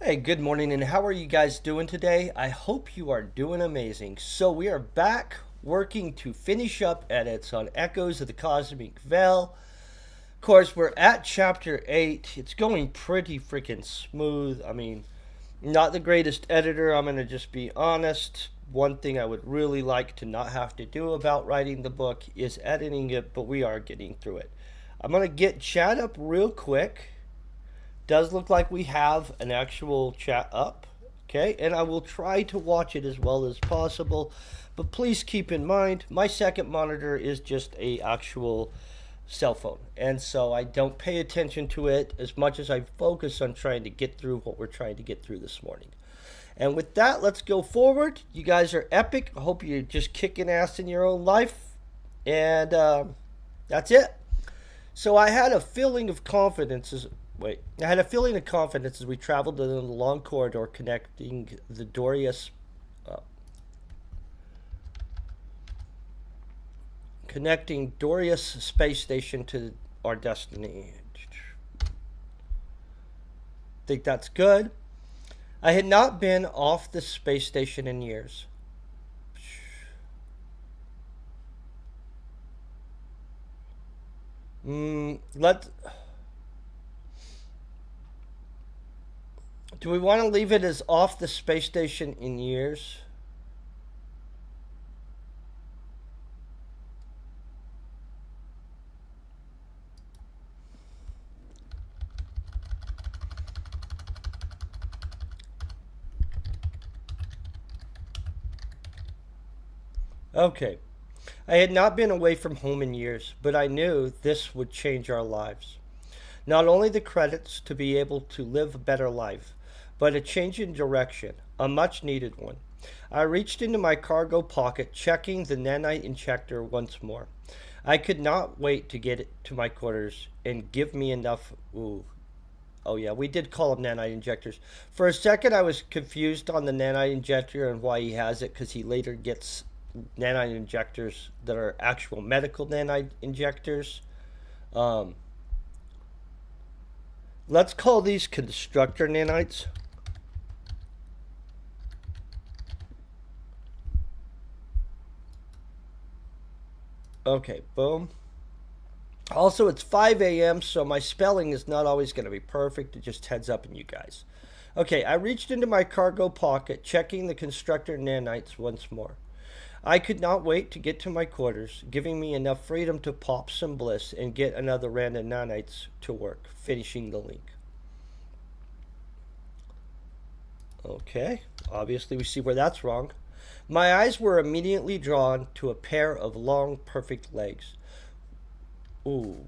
Hey, good morning, and how are you guys doing today? I hope you are doing amazing. So, we are back working to finish up edits on Echoes of the Cosmic Veil. Of course, we're at chapter 8. It's going pretty freaking smooth. I mean, not the greatest editor, I'm going to just be honest. One thing I would really like to not have to do about writing the book is editing it, but we are getting through it. I'm going to get chat up real quick. Does look like we have an actual chat up. Okay, and I will try to watch it as well as possible. But please keep in mind, my second monitor is just a actual cell phone. And so I don't pay attention to it as much as I focus on trying to get through what we're trying to get through this morning. And with that, let's go forward. You guys are epic. I hope you're just kicking ass in your own life. And that's it. So I had a feeling of confidence as Wait, I had a feeling of confidence as we traveled in the long corridor uh, connecting Dorius space station to our destiny. Think that's good. I had not been off the space station in years. Let Do we want to leave it as off the space station in years? Okay. I had not been away from home in years, but I knew this would change our lives. Not only the credits to be able to live a better life, but a change in direction, a much needed one. I reached into my cargo pocket, checking the nanite injector once more. I could not wait to get it to my quarters and give me enough. Ooh. Oh, yeah, we did call them nanite injectors. For a second, I was confused on the nanite injector and why he has it because he later gets nanite injectors that are actual medical nanite injectors. Um, let's call these constructor nanites. Okay, boom. Also, it's 5 a.m., so my spelling is not always going to be perfect. It just heads up in you guys. Okay, I reached into my cargo pocket, checking the constructor nanites once more. I could not wait to get to my quarters, giving me enough freedom to pop some bliss and get another random nanites to work, finishing the link. Okay, obviously we see where that's wrong. My eyes were immediately drawn to a pair of long, perfect legs. Ooh,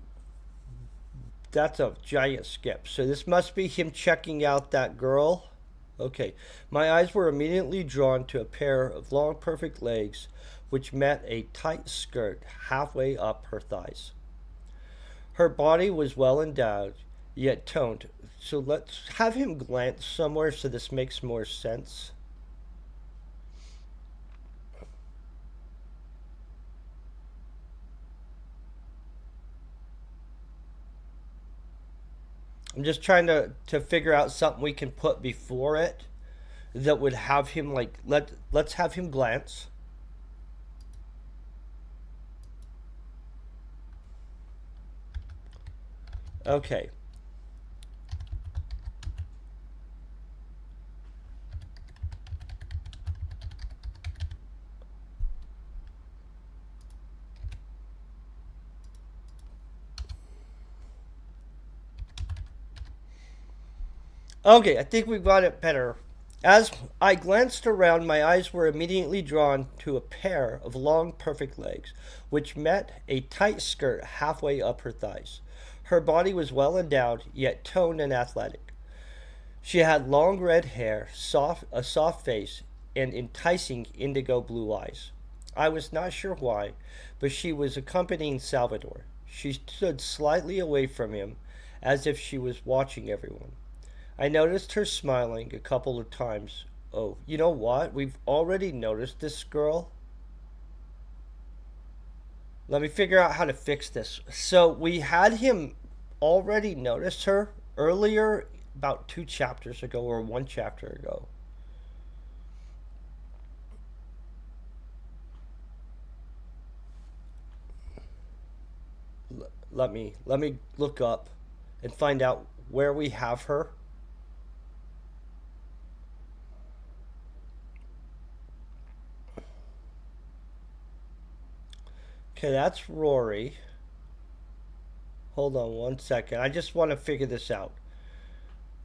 that's a giant skip. So this must be him checking out that girl. Okay, my eyes were immediately drawn to a pair of long, perfect legs which met a tight skirt halfway up her thighs. Her body was well endowed, yet toned. So let's have him glance somewhere so this makes more sense. I'm just trying to figure out something we can put before it that would have him like let's have him glance. Okay. Okay, I think we got it better. As I glanced around, my eyes were immediately drawn to a pair of long, perfect legs, which met a tight skirt halfway up her thighs. Her body was well endowed, yet toned and athletic. She had long red hair, a soft face, and enticing indigo blue eyes. I was not sure why, but she was accompanying Salvador. She stood slightly away from him, as if she was watching everyone. I noticed her smiling a couple of times. Oh, you know what? We've already noticed this girl. Let me figure out how to fix this. So we had him already notice her earlier about 2 chapters ago or 1 chapter ago. Let me look up and find out where we have her. Okay, that's Rory. Hold on 1 second. I just want to figure this out.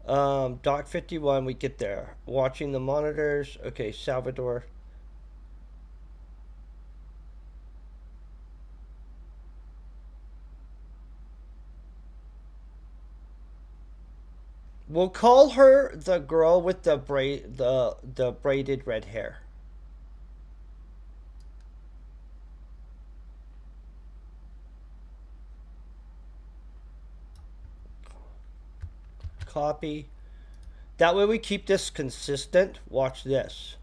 Doc 51, we get there. Watching the monitors. Okay, Salvador. We'll call her the girl with the braided red hair. Copy. That way we keep this consistent. Watch this.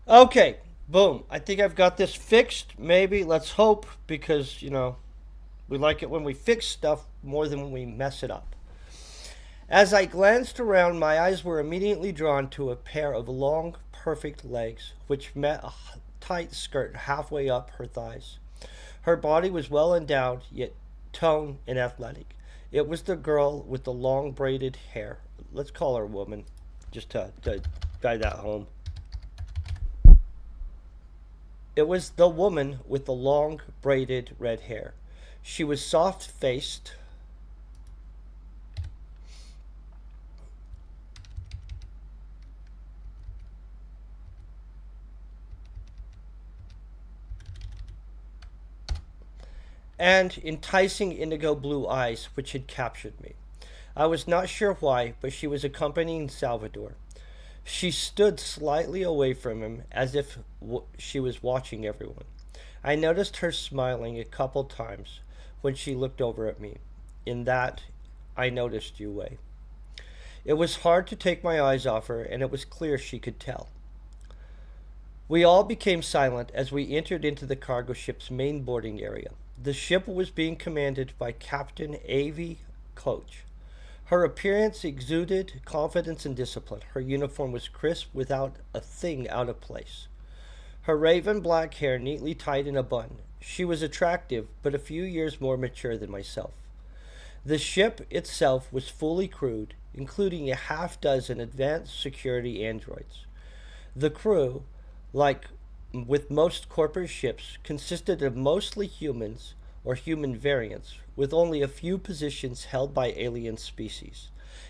Okay, boom. I think I've got this fixed. Maybe. Let's hope, because, we like it when we fix stuff more than when we mess it up. As I glanced around, my eyes were immediately drawn to a pair of long, perfect legs, which met a tight skirt halfway up her thighs. Her body was well endowed, yet toned and athletic. It was the girl with the long braided hair. Let's call her woman, just to drive that home. It was the woman with the long braided red hair. She was soft faced, and enticing indigo blue eyes which had captured me. I was not sure why, but she was accompanying Salvador. She stood slightly away from him as if she was watching everyone. I noticed her smiling a couple times when she looked over at me. In that I noticed you way. It was hard to take my eyes off her, and it was clear she could tell. We all became silent as we entered into the cargo ship's main boarding area. The ship was being commanded by Captain Avi Coach. Her appearance exuded confidence and discipline. Her uniform was crisp without a thing out of place. Her raven black hair neatly tied in a bun. She was attractive, but a few years more mature than myself. The ship itself was fully crewed, including a half dozen advanced security androids. The crew, like with most corporate ships, consisted of mostly humans or human variants, with only a few positions held by alien species.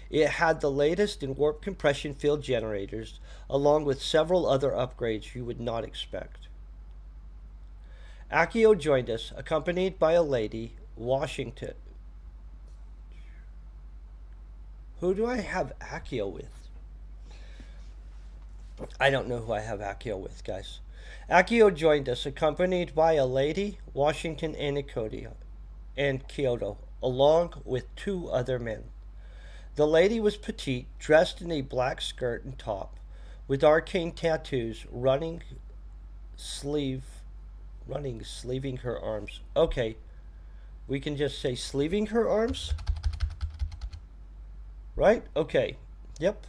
It had the latest in warp compression field generators, along with several other upgrades you would not expect. Akio joined us, accompanied by a lady, Washington. Who do I have Akio with? I don't know who I have Akio with, guys. Akio joined us, accompanied by a lady, Washington and Kyoto, along with 2 other men. The lady was petite, dressed in a black skirt and top, with arcane tattoos sleeving her arms. Okay, we can just say sleeving her arms? Right? Okay. Yep.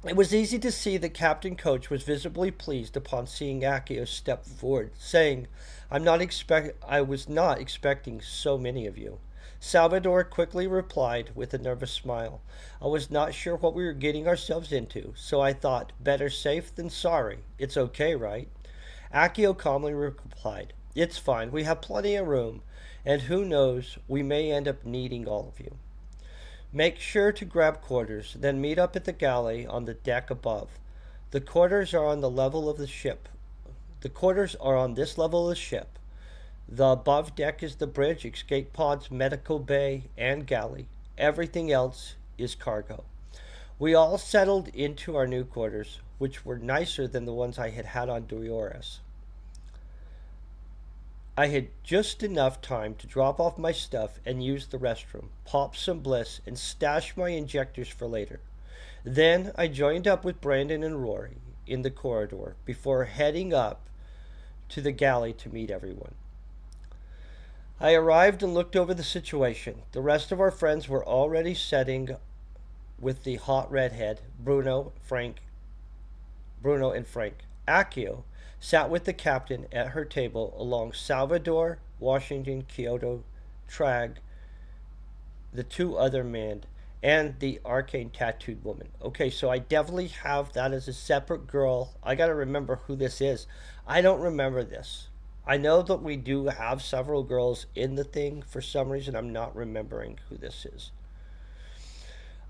It was easy to see that Captain Coach was visibly pleased upon seeing Akio step forward, saying, I was not expecting so many of you. Salvador quickly replied with a nervous smile. I was not sure what we were getting ourselves into, so I thought, better safe than sorry. It's okay, right? Akio calmly replied, It's fine. We have plenty of room. And who knows, we may end up needing all of you. Make sure to grab quarters, then meet up at the galley on the deck above. The quarters are on the level of the ship. The quarters are on this level of the ship. The above deck is the bridge, escape pods, medical bay, and galley. Everything else is cargo. We all settled into our new quarters, which were nicer than the ones I had had on Dioris. I had just enough time to drop off my stuff and use the restroom, pop some bliss, and stash my injectors for later. Then I joined up with Brandon and Rory in the corridor before heading up to the galley to meet everyone. I arrived and looked over the situation. The rest of our friends were already setting with the hot redhead, Bruno and Frank. Akio sat with the captain at her table along Salvador, Washington, Kyoto, Trag, the two other men, and the arcane tattooed woman. Okay, so I definitely have that as a separate girl. I gotta remember who this is. I don't remember this. I know that we do have several girls in the thing. For some reason, I'm not remembering who this is.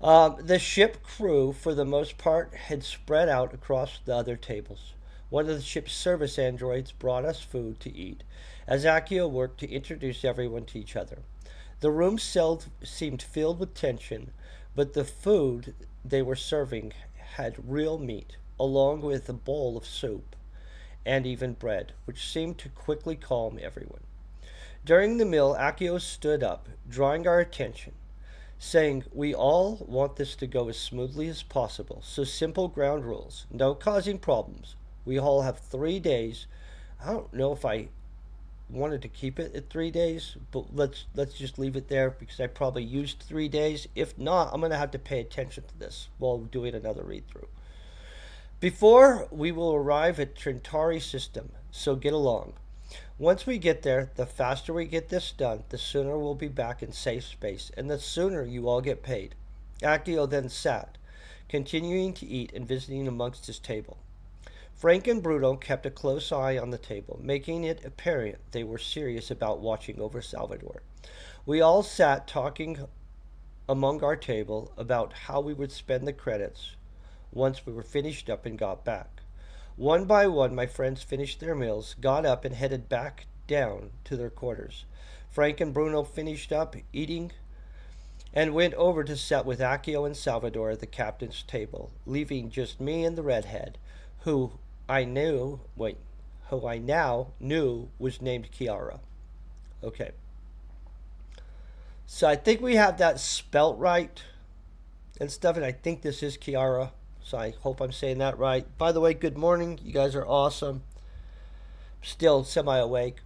The ship crew, for the most part, had spread out across the other tables. One of the ship's service androids brought us food to eat, as Akio worked to introduce everyone to each other. The room seemed filled with tension, but the food they were serving had real meat, along with a bowl of soup and even bread, which seemed to quickly calm everyone. During the meal, Akio stood up, drawing our attention, saying, "We all want this to go as smoothly as possible, so simple ground rules, no causing problems. We all have 3 days. I don't know if I wanted to keep it at 3 days, but let's just leave it there because I probably used 3 days. If not, I'm gonna have to pay attention to this while doing another read through. Before we will arrive at Trintari system, so get along. Once we get there, the faster we get this done, the sooner we'll be back in safe space, and the sooner you all get paid." Akio then sat, continuing to eat and visiting amongst his table. Frank and Bruno kept a close eye on the table, making it apparent they were serious about watching over Salvador. We all sat talking among our table about how we would spend the credits once we were finished up and got back. One by one, my friends finished their meals, got up, and headed back down to their quarters. Frank and Bruno finished up eating and went over to sit with Akio and Salvador at the captain's table, leaving just me and the redhead, who I knew, wait, who I now knew was named Kiara. Okay. So I think we have that spelt right and stuff, and I think this is Kiara. So I hope I'm saying that right. By the way, good morning. You guys are awesome. Still semi-awake.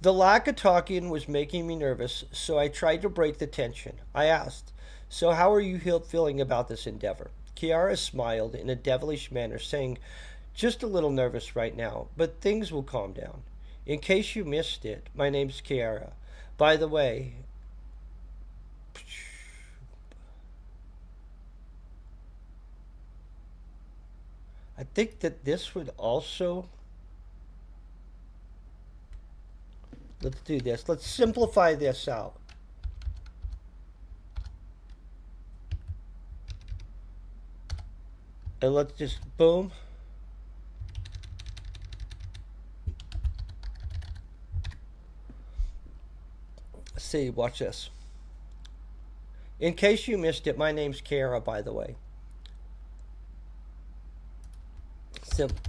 The lack of talking was making me nervous, so I tried to break the tension. I asked, "So how are you feeling about this endeavor?" Kiara smiled in a devilish manner, saying, "Just a little nervous right now, but things will calm down. In case you missed it, my name's Kiara. By the way, I think that this would also..." Let's do this. Let's simplify this out. And let's just boom. See, watch this. In case you missed it, my name's Kara, by the way.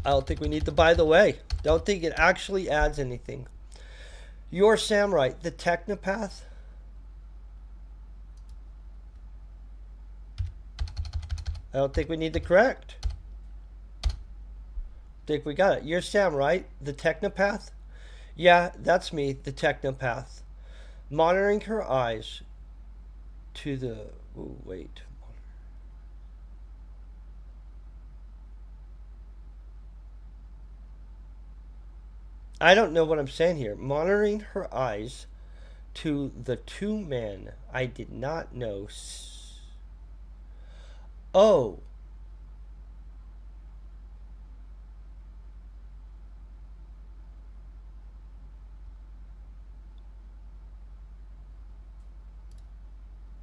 I don't think we need the by the way. Don't think it actually adds anything. You're Samurai, the technopath. I don't think we need the correct. Think we got it. You're Samurai, the technopath. Yeah, that's me, the technopath. Monitoring her eyes to the... Ooh, wait. I don't know what I'm saying here. Monitoring her eyes to the two men I did not know. Oh.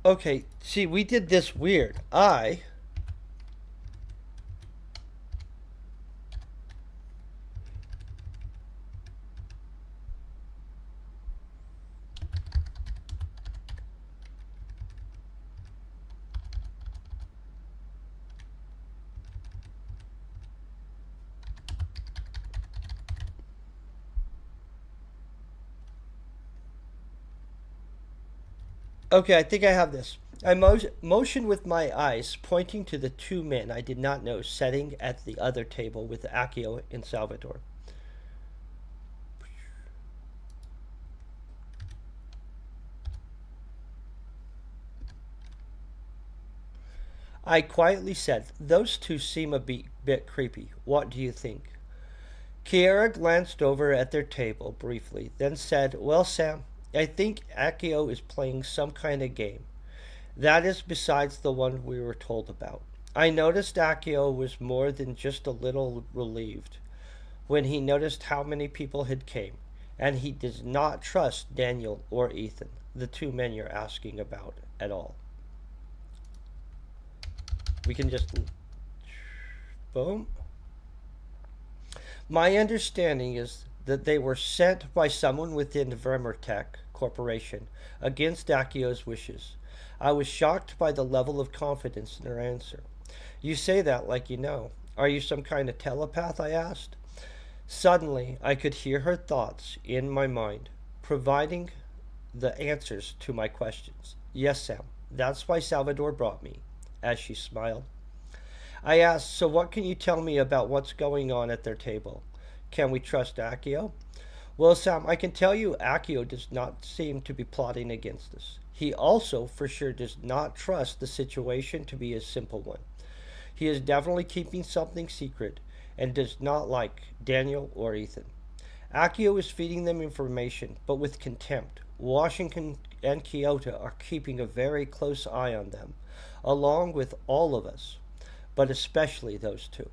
Okay, see, we did this weird. Okay, I think I have this. I motioned with my eyes, pointing to the two men I did not know sitting at the other table with Akio and Salvador. I quietly said, "Those two seem a bit creepy. What do you think?" Kiera glanced over at their table briefly, then said, "Well, Sam, I think Akio is playing some kind of game. That is besides the one we were told about." I noticed Akio was more than just a little relieved when he noticed how many people had came, and he does not trust Daniel or Ethan, the two men you're asking about, at all. We can just boom. My understanding is that they were sent by someone within Vremertech Corporation against Akio's wishes. I was shocked by the level of confidence in her answer. "You say that like you know. Are you some kind of telepath?" I asked. Suddenly, I could hear her thoughts in my mind, providing the answers to my questions. "Yes, Sam. That's why Salvador brought me," as she smiled. I asked, "So what can you tell me about what's going on at their table? Can we trust Akio?" "Well, Sam, I can tell you Akio does not seem to be plotting against us. He also, for sure, does not trust the situation to be a simple one. He is definitely keeping something secret and does not like Daniel or Ethan. Akio is feeding them information, but with contempt. Washington and Kyoto are keeping a very close eye on them, along with all of us, but especially those two.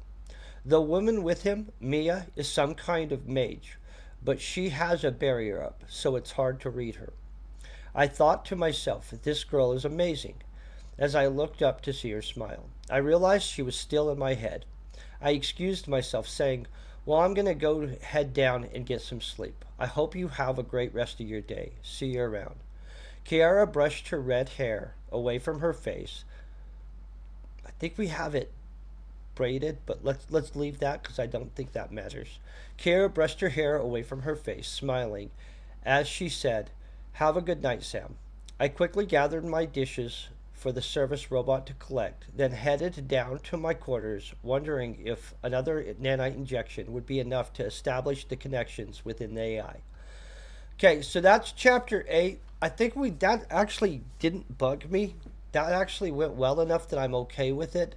The woman with him, Mia, is some kind of mage, but she has a barrier up, so it's hard to read her." I thought to myself, this girl is amazing. As I looked up to see her smile, I realized she was still in my head. I excused myself, saying, "Well, I'm going to go head down and get some sleep. I hope you have a great rest of your day. See you around." Kiara brushed her red hair away from her face. I think we have it braided, but let's leave that because I don't think that matters. Kiara brushed her hair away from her face, smiling, as she said, "Have a good night, Sam." I quickly gathered my dishes for the service robot to collect, then headed down to my quarters, wondering if another nanite injection would be enough to establish the connections within the AI. Okay, so that's chapter 8. I think that actually didn't bug me. That actually went well enough that I'm okay with it.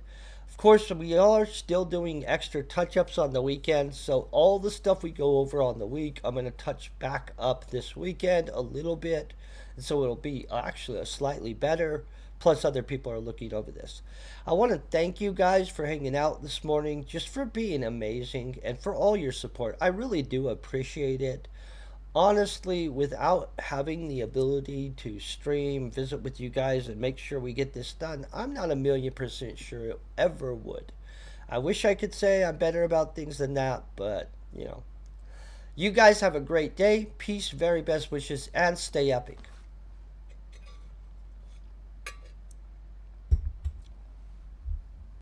Of course, we all are still doing extra touch ups on the weekend, so all the stuff we go over on the week, I'm going to touch back up this weekend a little bit. And so it'll be actually a slightly better. Plus, other people are looking over this. I want to thank you guys for hanging out this morning, just for being amazing, and for all your support. I really do appreciate it. Honestly, without having the ability to stream, visit with you guys, and make sure we get this done, I'm not 1,000,000% sure it ever would. I wish I could say I'm better about things than that, but, you know. You guys have a great day. Peace, very best wishes, and stay epic.